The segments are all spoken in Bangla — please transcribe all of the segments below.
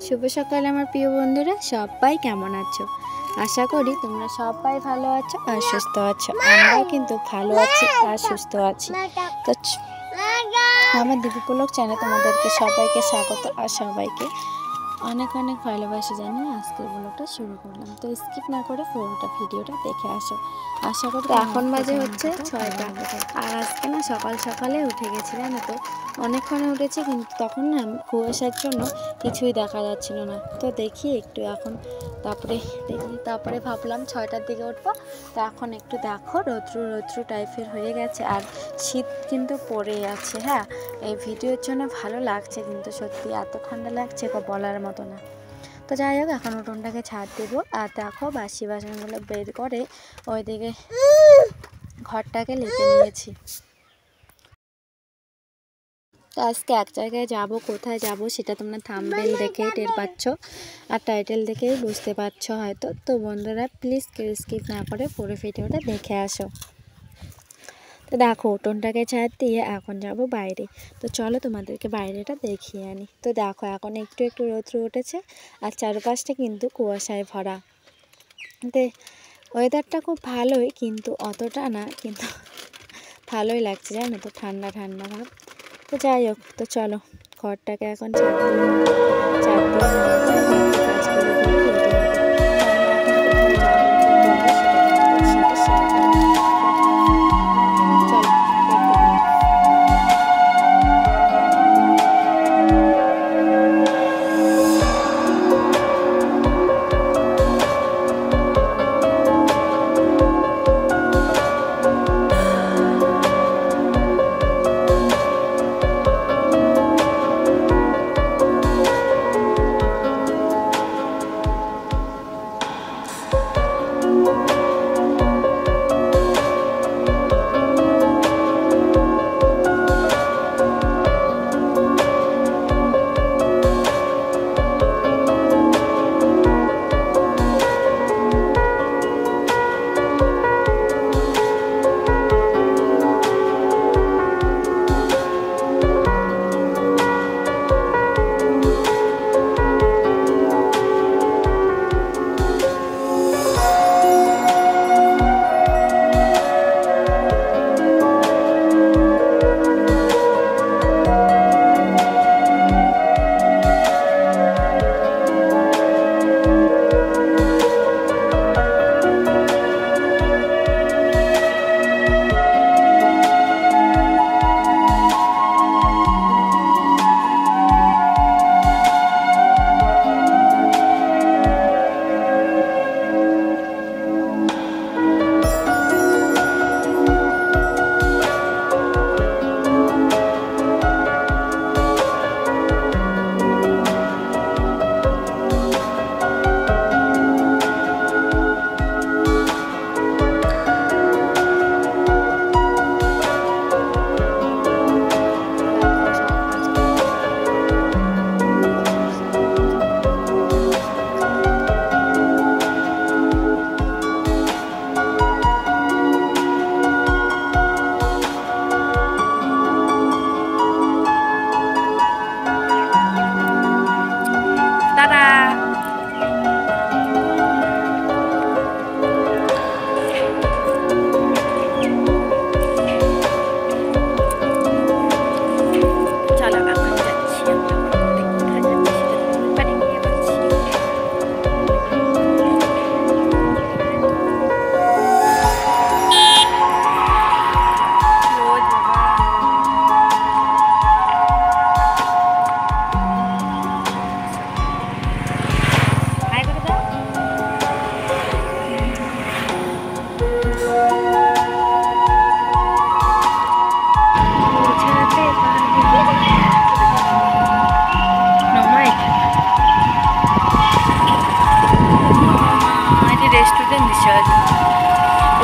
শুভ সকাল আমার প্রিয় বন্ধুরা, সবাই কেমন আছো? আশা করি তোমরা সবাই ভালো আছো আর সুস্থ আছো। আমরাও কিন্তু ভালো আছি আর সুস্থ আছি। তো আমার দীপক চ্যানেলে তোমাদেরকে সবাইকে স্বাগত আর সবাইকে অনেক অনেক ভালোবাসা জানিয়ে আজকের ব্লগটা শুরু করলাম। তো স্কিপ না করে পুরোটা ভিডিওটা দেখে আসো। আশা করি এখন বাজে হচ্ছে 6টা আর আজকে না সকাল সকালে উঠে গেছি, জানো তো অনেকক্ষণে উঠেছি, কিন্তু তখন না কুয়াশার জন্য কিছুই দেখা যাচ্ছিল না। তো দেখি একটু এখন তারপরে ভাবলাম 6টার দিকে উঠবো। তো এখন একটু দেখো রৌদ্র টাইপের হয়ে গেছে আর শীত কিন্তু পড়ে আছে। হ্যাঁ, এই ভিডিওর জন্য ভালো লাগছে, কিন্তু সত্যি এত ঠান্ডা লাগছে বলার মতো না। তো যাই হোক, এখন উঠোনটাকে ছাড় দেবো। আর দেখো বাসি বাসনগুলো বের করে ওইদিকে ঘরটাকে লেপে নিয়েছি। তো আজকে এক জায়গায় যাব, কোথায় যাব সেটা তোমরা থাম্বনেল দেখেই টের পাচ্ছ আর টাইটেল দেখেই বুঝতে পারছো হয়তো। তো বন্ধুরা প্লিজ কেউ স্কিপ না করে পুরো ভিডিওটা দেখে আসো। তো দেখো উঠোনটাকে ছাড় দিয়ে এখন যাব বাইরে। তো চলো তোমাদেরকে বাইরেটা দেখিয়ে আনি। তো দেখো এখন একটু একটু রৌদ্র উঠেছে আর চারপাশটা কিন্তু কুয়াশায় ভরা। তো ওয়েদারটা খুব ভালোই, কিন্তু অতটা না, কিন্তু ভালোই লাগছে জানো তো, ঠান্ডা ঠান্ডা ভাব। তো যাই হোক, তো চলো ঘরটাকে এখন ছাড়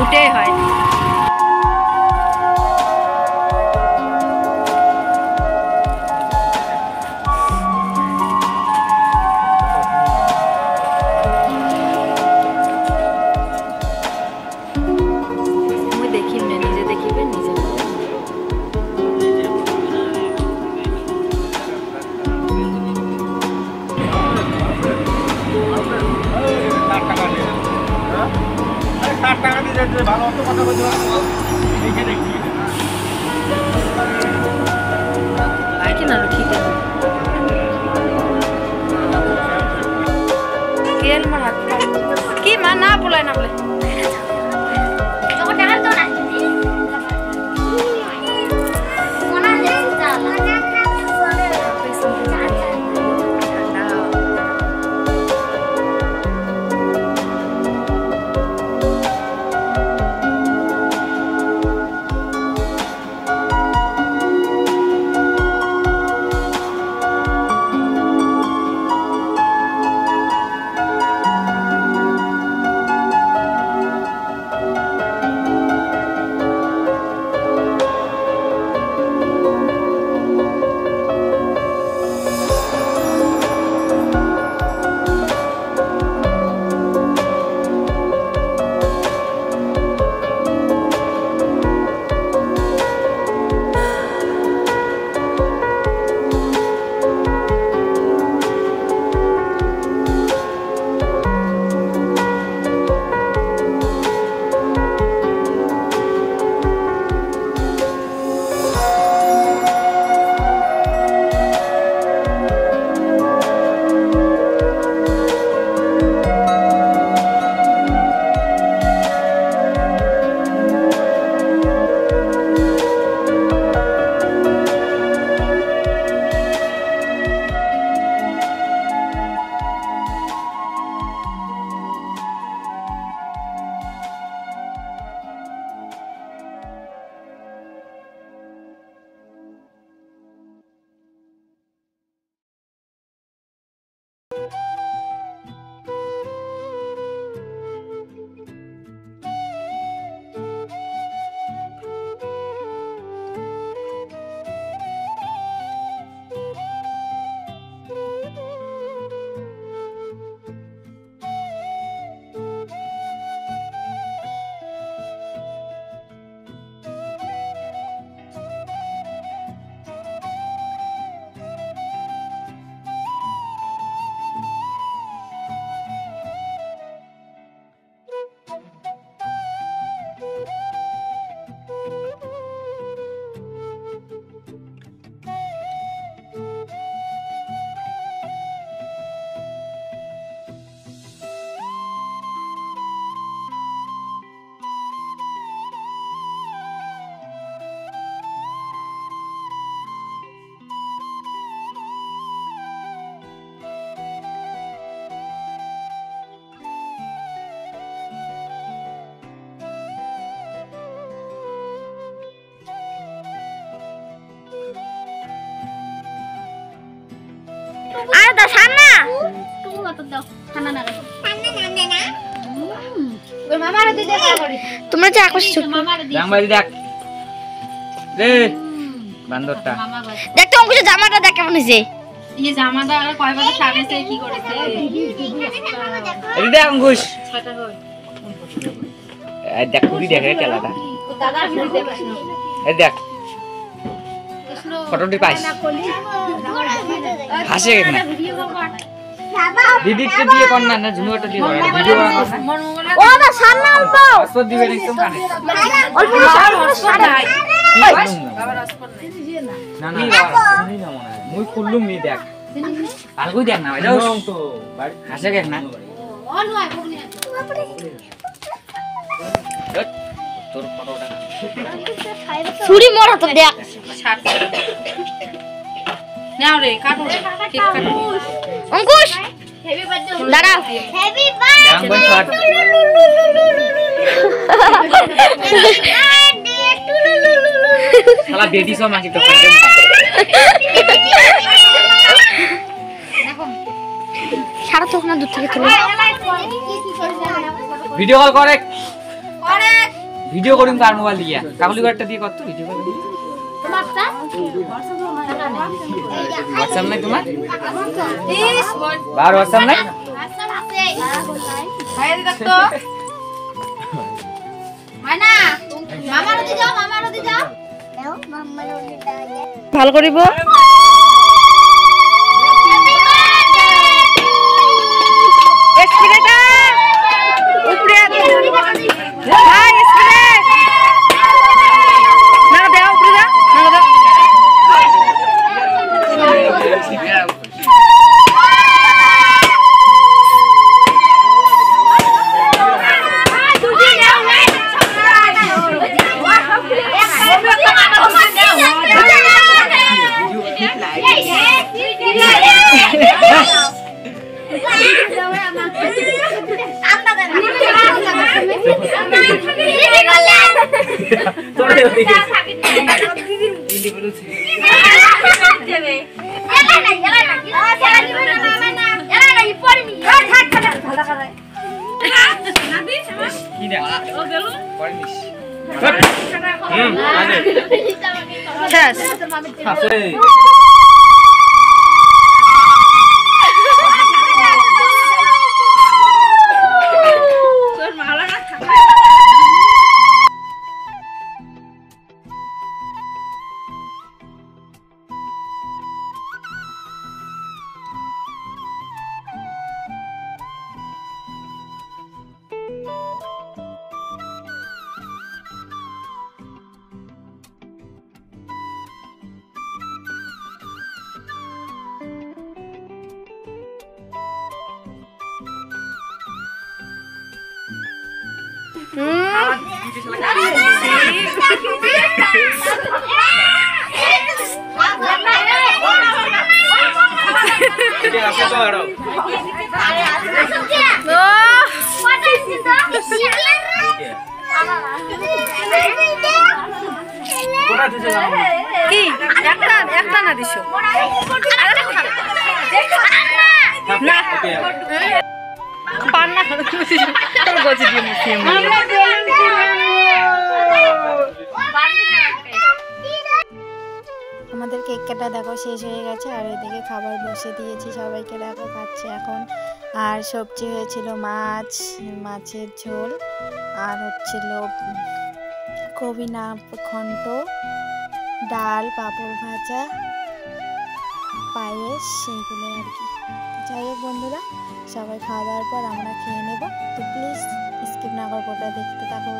উঠে হয়। কি মা না বলে না বলে আর দা সান্না তুমি মত দাও সান্না না ওই মামারে দি দেখা করি তোমরা যে আকাশ মামারে দি জামাই দেখ রে বান্দরটা দেখ তো অঙ্কুশ জামাটা দেখ কেমন হইছে এই জামাটা আর কয় বছর সাজেছে কি করেছে এই দেখ অঙ্কুশ ছয়টা কই এই দেখ কুড়ি দেখ রে খেলাটা দাদা ভিডিও দেখিস এই দেখ ফটোটি পাইস হাসে না দিদিকে দিয়ে কোন না ঝুমুটা দিয়ে ভিডিও ও না সামনে অল্প হসপট দিবে একদম কানে অল্প হসপট নাই বাবার হসপট নাই না না শুনি না মনে মুই খুললুম নি দেখ আলগু দেখ না যাও তো হাসে দেখ না ও নয় বগনি তোর ফটোটা ছুরি মোড়া তো দেখ নাও রে কাটো রে কেক কাটো অঙ্কুশ হ্যাপি বার্থডে দাঁড়াও হ্যাপি বার্থডে শালা বেটি সব মাছি তো দেখো সারা তো না দূর থেকে তুলে ভিডিও কল করে ভিডিও করিম কার মোবাইল দিয়া কাবলি গাড়টা দিয়ে কত ভিডিও কল তোমারটা WhatsApp নাই তোমার 30 বার WhatsApp নাই WhatsApp আছে ভাই দেখ তো মানা মামার দি যাও দাও মামার দি দাও ভালো করিব এক্সপিরেটা উপরে ভাই আমাদের কেক কাটা দেখো শেষ হয়ে গেছে, আর এদিকে খাবার বসে দিয়েছি, সবাইকে দেখো খাচ্ছে এখন। আর সবজি হয়েছিল মাছ, মাছের ঝোল, আর হচ্ছিল কবি না ঘন্ট, ডাল, পাঁপড় ভাজা, পায়েস, সেইগুলো আর কি। যাই হোক বন্ধুরা, সবাই খাওয়া দাওয়ার পর আমরা খেয়ে নেব, তো প্লিজ স্কিপ না করে পুরোটা দেখতে থাকো।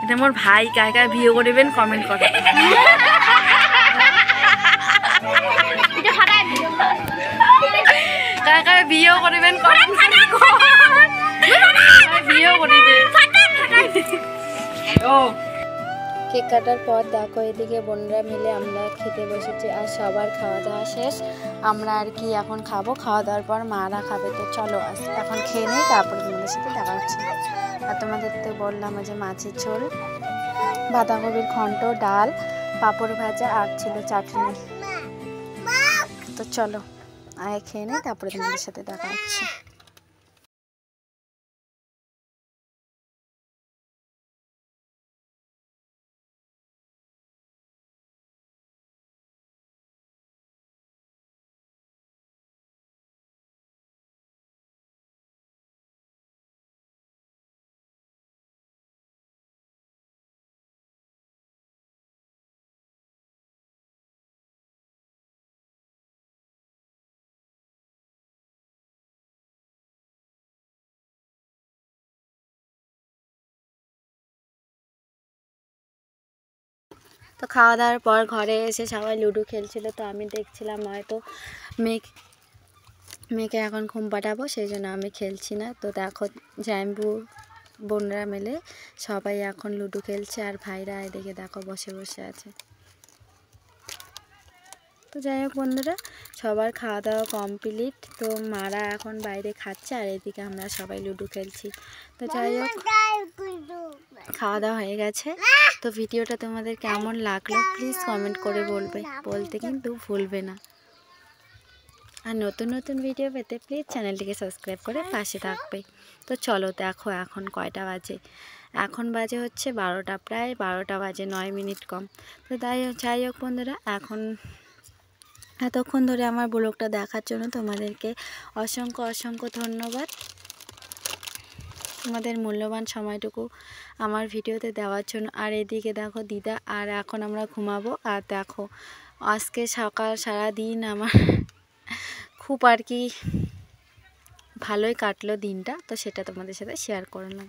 এটা আমার ভাই, কায় কায় ভিডিও করবেন কমেন্ট করে। কায় কায় ভিডিও করবেন কমেন্ট ভিডিও করিবে। কেক কাটার পর দেখো এদিকে বোনরা মিলে আমরা খেতে বসেছি, আর সবার খাওয়া দাওয়া শেষ। আমরা আর কি এখন খাবো, খাওয়া দাওয়ার পর মারা খাবে। তো চলো এখন খেয়ে নেই, তারপরে তোমাদের সাথে দেখা হচ্ছে। আর তোমাদের তো বললাম যে মাছের ঝোল, বাঁধাকপির ঘন্ট, ডাল, পাঁপড় ভাজা, আর ছিল চাটনি। তো চলো আগে খেয়ে নেই, তারপরে তোমাদের সাথে দেখা হচ্ছে। তো খাওয়া দাওয়ার পর ঘরে এসে সবাই লুডো খেলছিল, তো আমি দেখছিলাম হয়তো মেয়েকে এখন ঘুম পাঠাবো, সেই জন্য আমি খেলছি না। তো দেখো জাম্বু বোনরা মিলে সবাই এখন লুডো খেলছে, আর ভাইরা এদিকে দেখো বসে বসে আছে। তো যাই হোক বন্ধুরা, সবার খাওয়া দাওয়া কমপ্লিট, তো মারা এখন বাইরে খাচ্ছে, আর এদিকে আমরা সবাই লুডো খেলছি। তো যাই হোক খাওয়া দাওয়া হয়ে গেছে। তো ভিডিওটা তোমাদের কেমন লাগলো প্লিজ কমেন্ট করে বলতে কিন্তু ভুলবে না। আর নতুন নতুন ভিডিও পেতে প্লিজ চ্যানেলটিকে সাবস্ক্রাইব করে পাশে থাকবে। তো চলো দেখো এখন কয়টা বাজে, এখন বাজে হচ্ছে 12টা, প্রায় 12টা বাজে 9 মিনিট কম। তো যাই হোক বন্ধুরা, এখন এতক্ষণ ধরে আমার ব্লগটা দেখার জন্য তোমাদেরকে অসংখ্য ধন্যবাদ। তোমাদের মূল্যবান সময়টুকু আমার ভিডিওতে দেওয়ার জন্য। আর এদিকে দেখো দিদা, আর এখন আমরা ঘুমাবো। আর দেখো আজকে সকাল সারা দিন আমার খুব আর কি ভালোই কাটলো দিনটা, তো সেটা তোমাদের সাথে শেয়ার করলাম।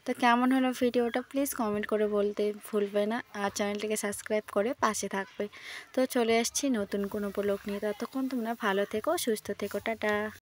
তো কেমন হলো ভিডিওটা প্লিজ কমেন্ট করে বলতে ভুলবে না, আর চ্যানেলটিকে সাবস্ক্রাইব করে পাশে থাকবে। তো চলে আসছি নতুন কোনো ব্লগ নিয়ে, ততক্ষণ তোমরা ভালো থেকো, সুস্থ থেকো, টাটা।